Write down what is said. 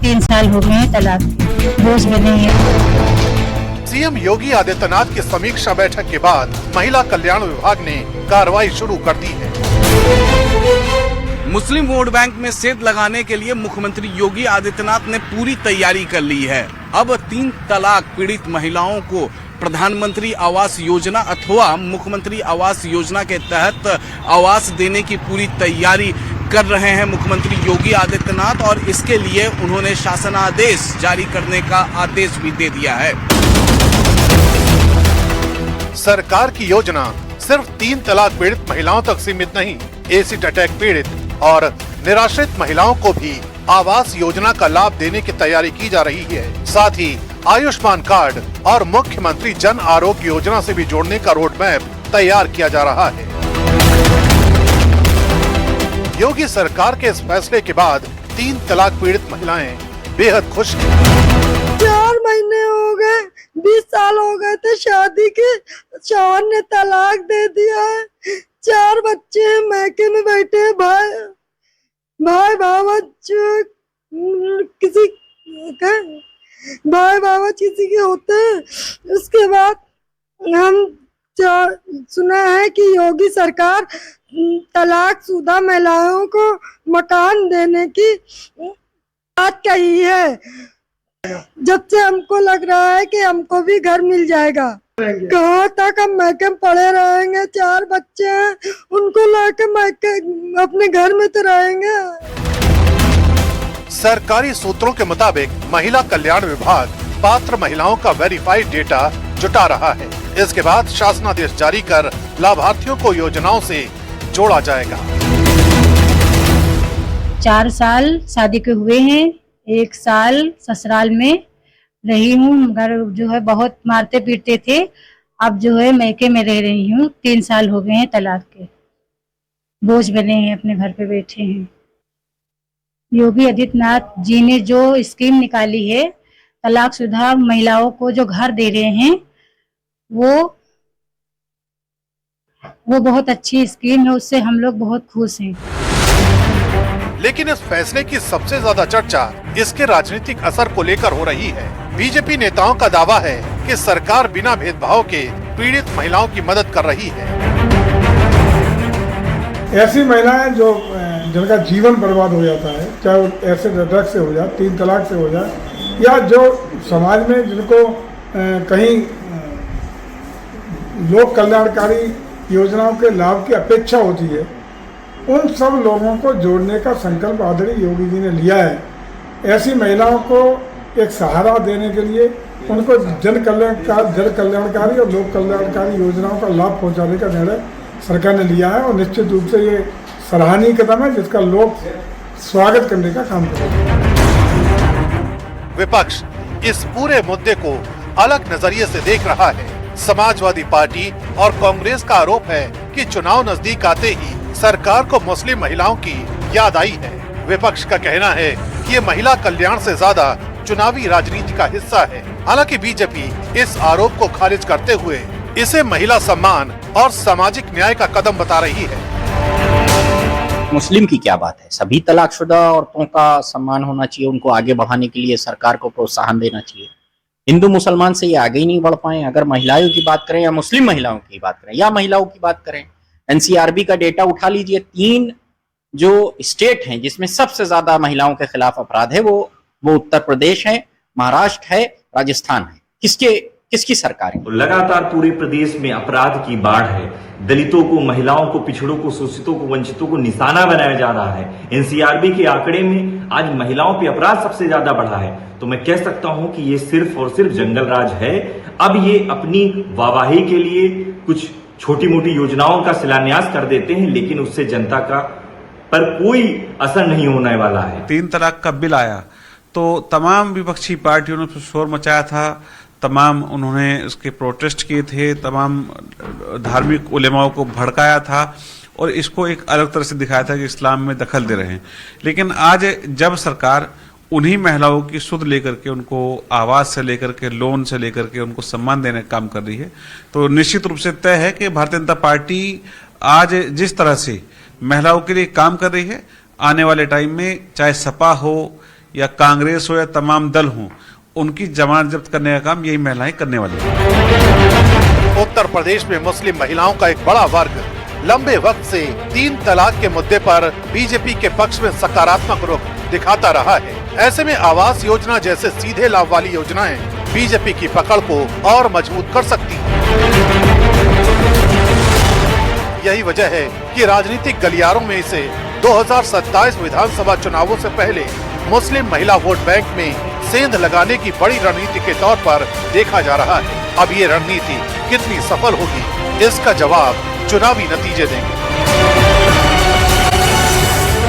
3 साल हो गए हैं तलाक के, बोझ बने हैं। सीएम योगी आदित्यनाथ की समीक्षा बैठक के बाद महिला कल्याण विभाग ने कार्रवाई शुरू कर दी है। मुस्लिम वोट बैंक में सेंध लगाने के लिए मुख्यमंत्री योगी आदित्यनाथ ने पूरी तैयारी कर ली है। अब 3 तलाक पीड़ित महिलाओं को प्रधानमंत्री आवास योजना अथवा मुख्यमंत्री आवास योजना के तहत आवास देने की पूरी तैयारी कर रहे हैं मुख्यमंत्री योगी आदित्यनाथ, और इसके लिए उन्होंने शासनादेश जारी करने का आदेश भी दे दिया है। सरकार की योजना सिर्फ 3 तलाक पीड़ित महिलाओं तक सीमित नहीं, एसिड अटैक पीड़ित और निराश्रित महिलाओं को भी आवास योजना का लाभ देने की तैयारी की जा रही है। साथ ही आयुष्मान कार्ड और मुख्यमंत्री जन आरोग्य योजना से भी जोड़ने का रोड मैप तैयार किया जा रहा है। योगी सरकार के इस फैसले के बाद 3 तलाक पीड़ित महिलाएं बेहद खुश हैं। 4 महीने हो गए, 20 साल हो गए थे शादी के, शौहर ने तलाक दे दिया है। 4 बच्चे हैं, मैके में बैठे हैं, भाई बाबा किसी का भाई बाबा किसी के होते हैं। उसके बाद हम सुना है कि योगी सरकार तलाकशुदा महिलाओं को मकान देने की बात कही है। जब से हमको लग रहा है कि हमको भी घर मिल जाएगा। कहाँ तक हम मैके में पड़े रहेंगे? 4 बच्चे हैं, उनको लाके मैके अपने घर में तो रहेंगे। सरकारी सूत्रों के मुताबिक महिला कल्याण विभाग पात्र महिलाओं का वेरीफाइड डेटा जुटा रहा है। इसके बाद शासनादेश जारी कर लाभार्थियों को योजनाओं से जोड़ा जाएगा। 4 साल शादी के हुए हैं, 1 साल ससुराल में रही हूँ। घर जो है बहुत मारते पीटते थे, अब जो है मैके में रह रही हूँ। 3 साल हो गए हैं तलाक के, बोझ बने हैं, अपने घर पे बैठे हैं। योगी आदित्यनाथ जी ने जो स्कीम निकाली है तलाकशुदा महिलाओं को जो घर दे रहे हैं, वो बहुत अच्छी स्कीम है, उससे हम लोग बहुत खुश हैं। लेकिन इस फैसले की सबसे ज्यादा चर्चा इसके राजनीतिक असर को लेकर हो रही है। बीजेपी नेताओं का दावा है कि सरकार बिना भेदभाव के पीड़ित महिलाओं की मदद कर रही है। ऐसी महिलाएं जो जिनका जीवन बर्बाद हो जाता है, चाहे वो ऐसे ड्रग से हो जाए, 3 तलाक से हो जाए, या जो समाज में जिनको कहीं लोक कल्याणकारी योजनाओं के लाभ की अपेक्षा होती है, उन सब लोगों को जोड़ने का संकल्प आदरणीय योगी जी ने लिया है। ऐसी महिलाओं को एक सहारा देने के लिए उनको जन कल्याणकारी और लोक कल्याणकारी योजनाओं का लाभ पहुंचाने का निर्णय सरकार ने लिया है, और निश्चित रूप से ये सराहनीय कदम है जिसका लोग स्वागत करने का काम करेंगे। विपक्ष इस पूरे मुद्दे को अलग नजरिए से देख रहा है। समाजवादी पार्टी और कांग्रेस का आरोप है कि चुनाव नजदीक आते ही सरकार को मुस्लिम महिलाओं की याद आई है। विपक्ष का कहना है कि ये महिला कल्याण से ज्यादा चुनावी राजनीति का हिस्सा है। हालांकि बीजेपी इस आरोप को खारिज करते हुए इसे महिला सम्मान और सामाजिक न्याय का कदम बता रही है। मुस्लिम की क्या बात है, सभी तलाकशुदा औरतों का सम्मान होना चाहिए, उनको आगे बढ़ाने के लिए सरकार को प्रोत्साहन देना चाहिए। हिंदू मुसलमान से ये आगे ही नहीं बढ़ पाए। अगर महिलाओं की बात करें या मुस्लिम महिलाओं की बात करें या महिलाओं की बात करें, एनसीआरबी का डेटा उठा लीजिए, 3 जो स्टेट हैं जिसमें सबसे ज्यादा महिलाओं के खिलाफ अपराध है, वो उत्तर प्रदेश है, महाराष्ट्र है, राजस्थान है। किसकी सरकार है? लगातार पूरे प्रदेश में अपराध की बाढ़ है। दलितों को, महिलाओं को, पिछड़ों को, शोषितों को, वंचितों को निशाना बनाया जा रहा है। एनसीआरबी के आंकड़े में आज महिलाओं पे अपराध सबसे ज्यादा बढ़ा है। तो मैं कह सकता हूं कि ये सिर्फ और सिर्फ जंगल राज है। अब ये अपनी वाहवाही के लिए कुछ छोटी मोटी योजनाओं का शिलान्यास कर देते हैं, लेकिन उससे जनता का पर कोई असर नहीं होने वाला है। 3 तलाक का बिल आया तो तमाम विपक्षी पार्टियों ने शोर मचाया था, तमाम उन्होंने उसके प्रोटेस्ट किए थे, तमाम धार्मिक उलेमाओं को भड़काया था और इसको एक अलग तरह से दिखाया था कि इस्लाम में दखल दे रहे हैं। लेकिन आज जब सरकार उन्हीं महिलाओं की सुध लेकर के, उनको आवास से लेकर के, लोन से लेकर के उनको सम्मान देने का काम कर रही है, तो निश्चित रूप से तय है कि भारतीय जनता पार्टी आज जिस तरह से महिलाओं के लिए काम कर रही है, आने वाले टाइम में चाहे सपा हो या कांग्रेस हो या तमाम दल हों, उनकी जमानत जब्त करने का काम यही महिलाएं करने वाली हैं। उत्तर प्रदेश में मुस्लिम महिलाओं का एक बड़ा वर्ग लंबे वक्त से 3 तलाक के मुद्दे पर बीजेपी के पक्ष में सकारात्मक रुख दिखाता रहा है। ऐसे में आवास योजना जैसे सीधे लाभ वाली योजनाएं बीजेपी की पकड़ को और मजबूत कर सकती हैं। यही वजह है कि राजनीतिक गलियारों में इसे 2027 विधानसभा चुनावों से पहले मुस्लिम महिला वोट बैंक में सेंध लगाने की बड़ी रणनीति के तौर पर देखा जा रहा है। अब ये रणनीति कितनी सफल होगी, इसका जवाब चुनावी नतीजे देंगे।